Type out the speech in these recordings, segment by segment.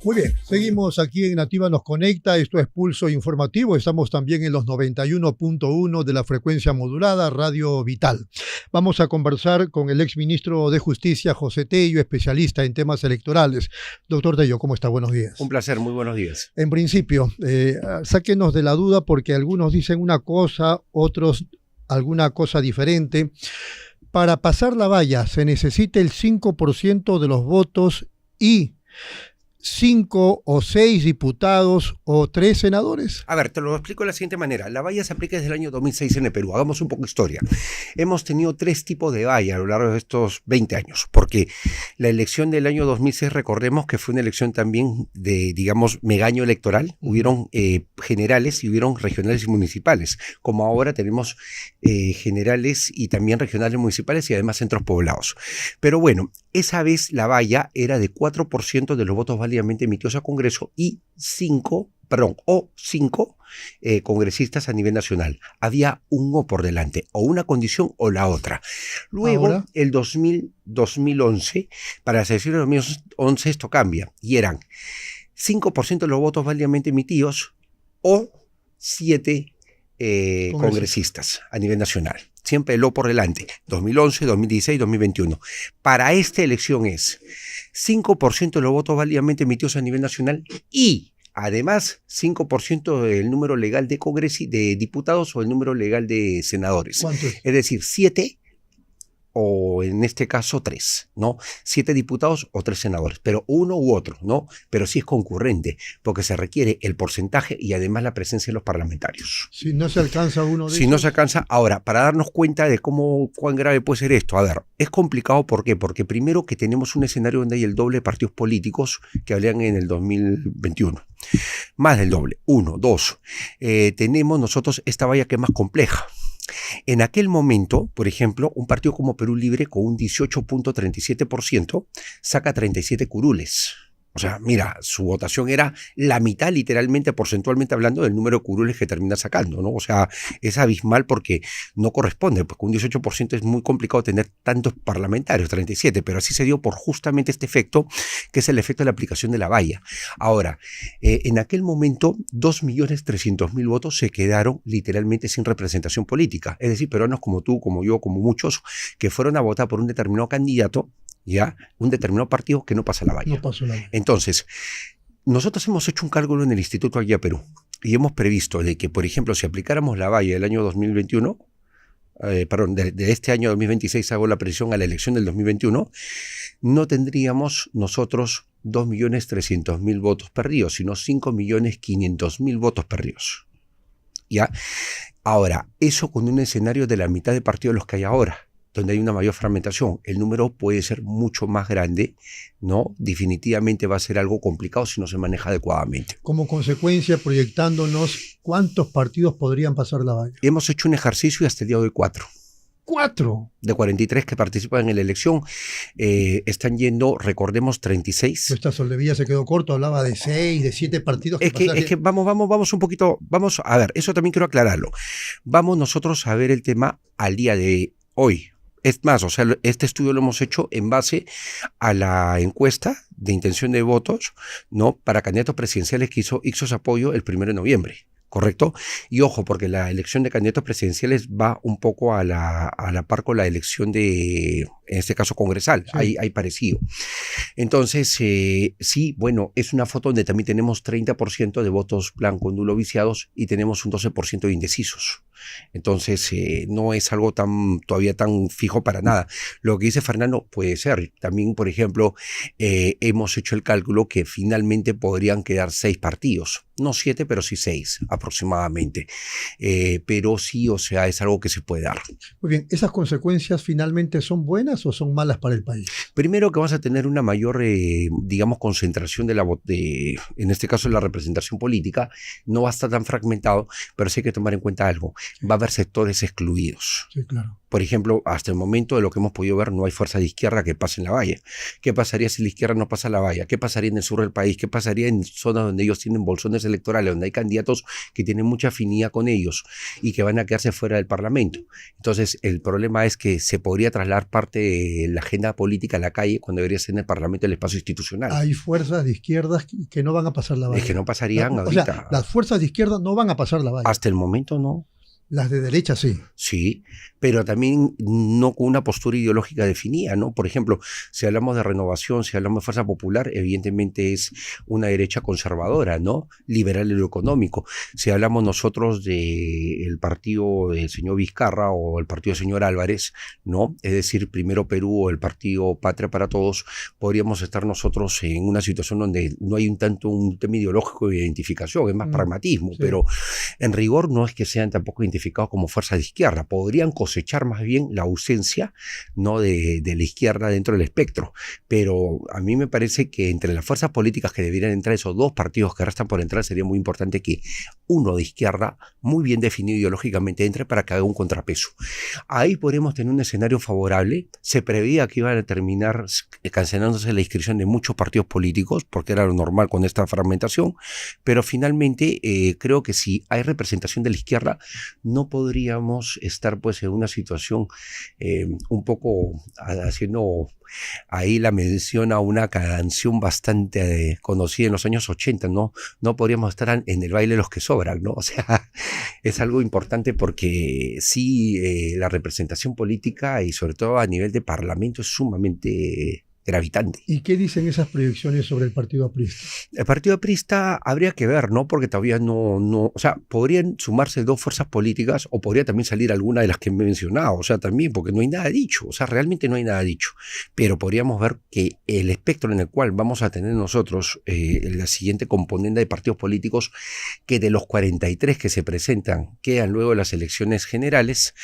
Muy bien, seguimos aquí en Nativa Nos Conecta, esto es Pulso Informativo, estamos también en los 91.1 de la frecuencia modulada, Radio Vital. Vamos a conversar con el exministro de Justicia, José Tello, especialista en temas electorales. Doctor Tello, ¿cómo está? Buenos días. Un placer, muy buenos días. En principio, sáquenos de la duda porque algunos dicen una cosa, otros alguna cosa diferente. Para pasar la valla se necesita el 5% de los votos y 5 o 6 diputados o 3 senadores. A ver, te lo explico de la siguiente manera. La valla se aplica desde el año 2006 en el Perú. Hagamos un poco de historia. Hemos tenido 3 tipos de valla a lo largo de estos 20 años, porque la elección del año 2006, recordemos que fue una elección también de, digamos, megaño electoral. Hubieron generales y hubieron regionales y municipales, como ahora tenemos generales y también regionales municipales y además centros poblados. Pero bueno, esa vez la valla era de 4% de los votos válidamente emitidos a Congreso y 5 congresistas a nivel nacional. Había un O por delante, o una condición o la otra. Luego, ahora, el 2011, para las elecciones de 2011 esto cambia, y eran 5% de los votos válidamente emitidos o 7 congresistas a nivel nacional. Siempre el O por delante, 2011, 2016, 2021. Para esta elección es 5% de los votos válidamente emitidos a nivel nacional y además 5% del número legal de diputados o el número legal de senadores. ¿Cuánto es? Es decir, 7 o en este caso 3, ¿no? 7 diputados o 3 senadores, pero uno u otro, ¿no? Pero sí es concurrente, porque se requiere el porcentaje y además la presencia de los parlamentarios. Si no se alcanza uno de Si no se alcanza, ahora, para darnos cuenta de cuán grave puede ser esto, a ver, es complicado, ¿por qué? Porque primero que tenemos un escenario donde hay el doble de partidos políticos que habrían en el 2021. Más del doble. 1, 2. Tenemos nosotros esta valla que es más compleja. En aquel momento, por ejemplo, un partido como Perú Libre con un 18.37% saca 37 curules. O sea, mira, su votación era la mitad, literalmente, porcentualmente hablando, del número de curules que termina sacando, ¿no? O sea, es abismal porque no corresponde, porque un 18% es muy complicado tener tantos parlamentarios, 37, pero así se dio por justamente este efecto, que es el efecto de la aplicación de la valla. Ahora, en aquel momento, 2.300.000 votos se quedaron literalmente sin representación política. Es decir, peruanos como tú, como yo, como muchos, que fueron a votar por un determinado candidato, ya, un determinado partido que no pasa la valla. No pasó la valla. Entonces, nosotros hemos hecho un cálculo en el Instituto Aguía Perú y hemos previsto de que, por ejemplo, si aplicáramos la valla del año 2021, de este año 2026 hago la previsión a la elección del 2021, no tendríamos nosotros 2.300.000 votos perdidos, sino 5.500.000 votos perdidos. ¿Ya? Ahora, eso con un escenario de la mitad de partidos de los que hay ahora, donde hay una mayor fragmentación. El número puede ser mucho más grande, ¿no? Definitivamente va a ser algo complicado si no se maneja adecuadamente. Como consecuencia, proyectándonos, ¿cuántos partidos podrían pasar la valla? Hemos hecho un ejercicio y hasta el día de hoy 4. ¿4? De 43 que participan en la elección, están yendo, recordemos, 36. Esta Soldevilla se quedó corto, hablaba de 6, de 7 partidos. Es que vamos un poquito, vamos a ver, eso también quiero aclararlo. Vamos nosotros a ver el tema al día de hoy. Es más, o sea, este estudio lo hemos hecho en base a la encuesta de intención de votos, ¿no? Para candidatos presidenciales que hizo Ipsos Apoyo el 1 de noviembre. ¿Correcto? Y ojo, porque la elección de candidatos presidenciales va un poco a la par con la elección de, en este caso, congresal. Sí. Hay parecido. Entonces, sí, bueno, es una foto donde también tenemos 30% de votos blanco nulo viciados y tenemos un 12% de indecisos. Entonces, no es algo todavía tan fijo para nada. Lo que dice Fernando puede ser. También, por ejemplo, hemos hecho el cálculo que finalmente podrían quedar 6 partidos. No 7, pero sí 6 aproximadamente. Pero sí, o sea, es algo que se puede dar. Muy bien, ¿esas consecuencias finalmente son buenas o son malas para el país? Primero que vas a tener una mayor, digamos, concentración en este caso, la representación política. No va a estar tan fragmentado, pero sí hay que tomar en cuenta algo. Va a haber sectores excluidos. Sí, claro. Por ejemplo, hasta el momento de lo que hemos podido ver, no hay fuerza de izquierda que pase en la valla. ¿Qué pasaría si la izquierda no pasa la valla? ¿Qué pasaría en el sur del país? ¿Qué pasaría en zonas donde ellos tienen bolsones electorales, donde hay candidatos que tienen mucha afinidad con ellos y que van a quedarse fuera del Parlamento? Entonces, el problema es que se podría trasladar parte de la agenda política a la calle cuando debería ser en el Parlamento el espacio institucional. Hay fuerzas de izquierdas que no van a pasar la valla. Es que no pasarían O sea, ahorita. las fuerzas de izquierda no van a pasar la valla. Hasta el momento no. Las de derecha sí. Sí, pero también no con una postura ideológica definida, ¿no? Por ejemplo, si hablamos de renovación, si hablamos de fuerza popular, evidentemente es una derecha conservadora, ¿no? Liberal en lo económico. Si hablamos nosotros del partido del señor Vizcarra o el partido del señor Álvarez, ¿no? Es decir, Primero Perú o el partido Patria para Todos, podríamos estar nosotros en una situación donde no hay tanto un tema ideológico de identificación, es más pragmatismo, sí. Pero en rigor no es que sean tampoco identificados como fuerza de izquierda, podrían cosechar más bien la ausencia, ¿no? de la izquierda dentro del espectro, pero a mí me parece que entre las fuerzas políticas que deberían entrar, esos dos partidos que restan por entrar, sería muy importante que uno de izquierda, muy bien definido ideológicamente, entre para que haga un contrapeso. Ahí podríamos tener un escenario favorable. Se preveía que iban a terminar cancelándose la inscripción de muchos partidos políticos, porque era lo normal con esta fragmentación, pero finalmente creo que si hay representación de la izquierda, no podríamos estar pues en una situación un poco haciendo ahí la mención a una canción bastante conocida en los años 80, ¿no? No podríamos estar en el baile de los que sobran, ¿no? O sea, es algo importante porque sí, la representación política y sobre todo a nivel de parlamento es sumamente gravitante. ¿Y qué dicen esas proyecciones sobre el partido aprista? El partido aprista habría que ver, ¿no? Porque todavía no, o sea, podrían sumarse dos fuerzas políticas o podría también salir alguna de las que he mencionado, o sea, también, porque no hay nada dicho, o sea, realmente no hay nada dicho, pero podríamos ver que el espectro en el cual vamos a tener nosotros la siguiente componente de partidos políticos, que de los 43 que se presentan, quedan luego de las elecciones generales,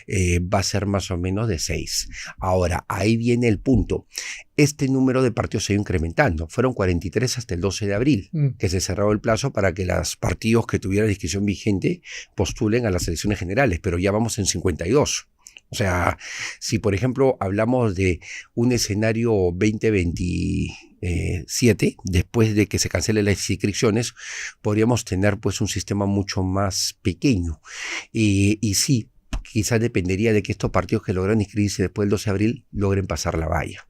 va a ser más o menos de 6. Ahora, ahí viene el punto. Este número de partidos se ha ido incrementando. Fueron 43 hasta el 12 de abril, que se cerró el plazo para que los partidos que tuvieran inscripción vigente postulen a las elecciones generales, pero ya vamos en 52. O sea, si por ejemplo hablamos de un escenario 2027, después de que se cancelen las inscripciones, podríamos tener pues un sistema mucho más pequeño. Y sí, quizás dependería de que estos partidos que logran inscribirse después del 12 de abril logren pasar la valla,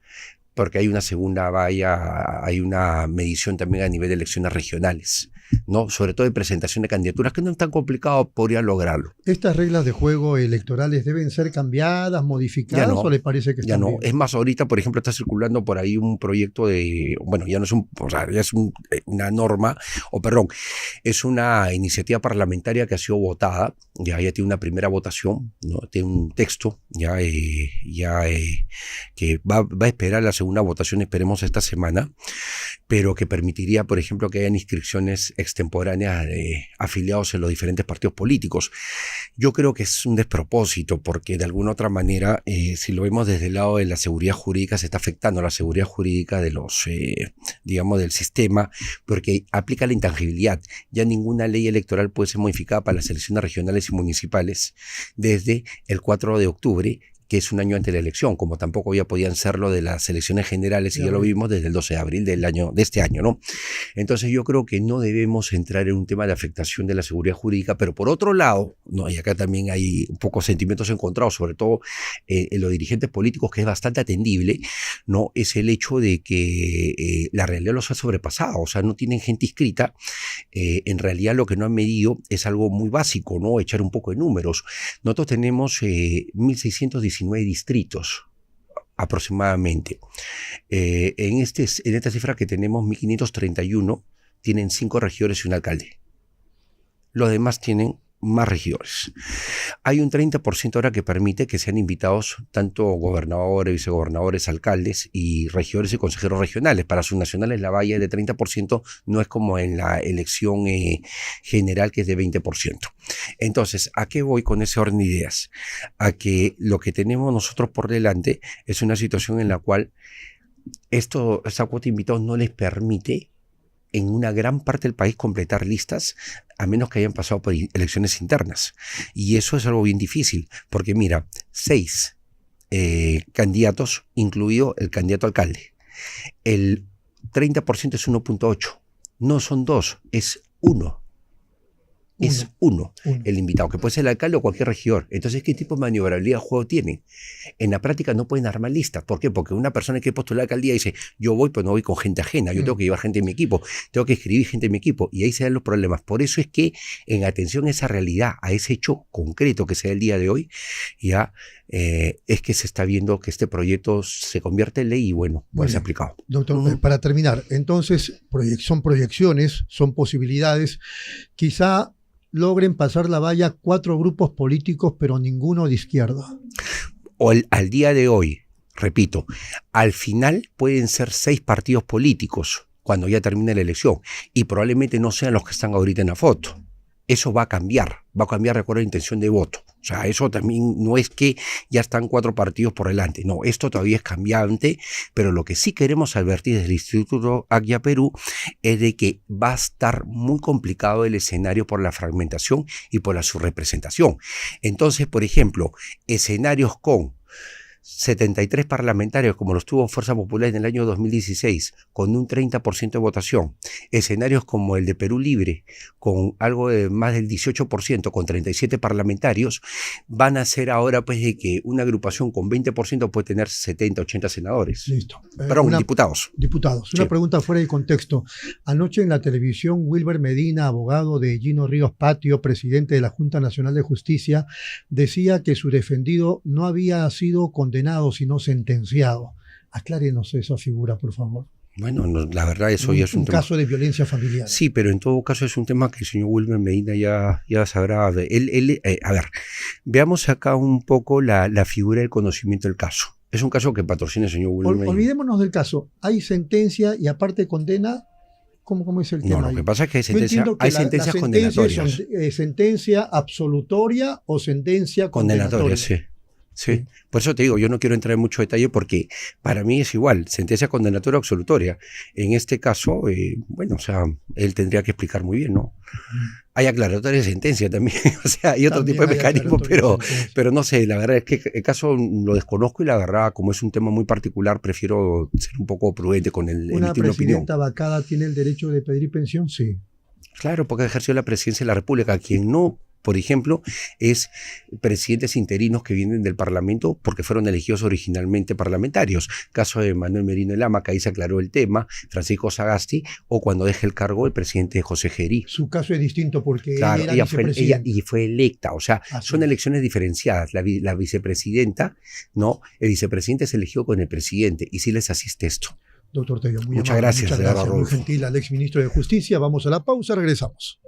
porque hay una segunda valla, hay una medición también a nivel de elecciones regionales, ¿no? Sobre todo de presentación de candidaturas, que no es tan complicado, podrían lograrlo. ¿Estas reglas de juego electorales deben ser cambiadas, modificadas, no, o le parece que están ya no? bien? Es más, ahorita, por ejemplo, está circulando por ahí un proyecto de, bueno, ya no es un, o sea, ya es una norma, o perdón, es una iniciativa parlamentaria que ha sido votada, ya tiene una primera votación, ¿no? Tiene un texto, que va a esperar la segunda votación, esperemos esta semana, pero que permitiría, por ejemplo, que hayan inscripciones extemporáneas de afiliados en los diferentes partidos políticos. Yo creo que es un despropósito, porque de alguna otra manera, si lo vemos desde el lado de la seguridad jurídica, se está afectando la seguridad jurídica de los, digamos, del sistema, porque aplica la intangibilidad. Ya ninguna ley electoral puede ser modificada para las elecciones regionales y municipales desde el 4 de octubre, que es un año antes de la elección, como tampoco ya podían serlo de las elecciones generales, y ya lo vimos desde el 12 de abril de este año, ¿no? Entonces yo creo que no debemos entrar en un tema de afectación de la seguridad jurídica, pero por otro lado, ¿no? Y acá también hay un poco sentimientos encontrados, sobre todo en los dirigentes políticos, que es bastante atendible, ¿no? Es el hecho de que la realidad los ha sobrepasado, o sea, no tienen gente inscrita. En realidad lo que no han medido es algo muy básico, ¿no? Echar un poco de números. Nosotros tenemos 1.619 distritos aproximadamente. En esta cifra que tenemos, 1.531 tienen 5 regidores y un alcalde. Los demás tienen más regidores. Hay un 30% ahora que permite que sean invitados tanto gobernadores, vicegobernadores, alcaldes y regidores y consejeros regionales. Para subnacionales la valla de 30% no es como en la elección general, que es de 20%. Entonces, ¿a qué voy con ese orden de ideas? A que lo que tenemos nosotros por delante es una situación en la cual esta cuota de invitados no les permite en una gran parte del país completar listas a menos que hayan pasado por elecciones internas. Y eso es algo bien difícil, porque mira, 6 candidatos, incluido el candidato alcalde. El 30% es 1.8. No son 2, es 1. Es uno el invitado, que puede ser el alcalde o cualquier regidor. Entonces, ¿qué tipo de maniobrabilidad de juego tienen? En la práctica no pueden armar listas. ¿Por qué? Porque una persona que postula a la alcaldía dice, yo voy, pero no voy con gente ajena, yo tengo que llevar gente en mi equipo, tengo que escribir gente en mi equipo, y ahí se dan los problemas. Por eso es que, en atención a esa realidad, a ese hecho concreto que se da el día de hoy, ya es que se está viendo que este proyecto se convierte en ley y bueno, puede ser aplicado. Doctor, para terminar, entonces, son proyecciones, son posibilidades, quizá logren pasar la valla 4 grupos políticos, pero ninguno de izquierda. O al día de hoy, repito, al final pueden ser 6 partidos políticos cuando ya termine la elección y probablemente no sean los que están ahorita en la foto. Eso va a cambiar de acuerdo a la intención de voto. O sea, eso también no es que ya están 4 partidos por delante. No, esto todavía es cambiante, pero lo que sí queremos advertir desde el Instituto Aggia Perú es de que va a estar muy complicado el escenario por la fragmentación y por la subrepresentación. Entonces, por ejemplo, escenarios con 73 parlamentarios, como los tuvo Fuerza Popular en el año 2016, con un 30% de votación, escenarios como el de Perú Libre, con algo de más del 18%, con 37 parlamentarios, van a ser ahora pues de que una agrupación con 20% puede tener 70, 80 senadores. Listo. Perdón, diputados. Diputados. Sí. Una pregunta fuera de contexto. Anoche en la televisión, Wilber Medina, abogado de Gino Ríos Patio, presidente de la Junta Nacional de Justicia, decía que su defendido no había sido condenado, sino sentenciado. Aclárenos esa figura, por favor. Bueno, no, la verdad eso ya es un tema. Caso de violencia familiar. Sí, pero en todo caso es un tema que el señor Wilber Medina ya sabrá. A ver, veamos acá un poco la figura del conocimiento del caso. Es un caso que patrocina el señor Wilber Medina. Olvidémonos del caso. Hay sentencia y aparte condena. ¿Cómo es el tema? No, lo que pasa es que hay sentencias condenatorias. ¿Sentencia absolutoria o sentencia condenatoria? Sí. Sí, por eso te digo, yo no quiero entrar en mucho detalle porque para mí es igual, sentencia condenatoria o absolutoria. En este caso, bueno, o sea, él tendría que explicar muy bien, ¿no? Hay aclaratoria de sentencia también, o sea, hay otro tipo de mecanismo, pero no sé, la verdad es que el caso lo desconozco y la verdad, como es un tema muy particular, prefiero ser un poco prudente con el emitir una opinión. ¿Una presidenta vacada tiene el derecho de pedir pensión? Sí. Claro, porque ejerció la presidencia de la República, quien no, por ejemplo, es presidentes interinos que vienen del Parlamento porque fueron elegidos originalmente parlamentarios. Caso de Manuel Merino Lama, que ahí se aclaró el tema, Francisco Sagasti, o cuando deje el cargo el presidente José Gerí. Su caso es distinto porque claro, ella fue electa, o sea, son elecciones diferenciadas. La vicepresidenta, no, el vicepresidente es elegido con el presidente y sí les asiste esto. Doctor Tello, muchas gracias. Muy gentil al exministro de Justicia. Vamos a la pausa, regresamos.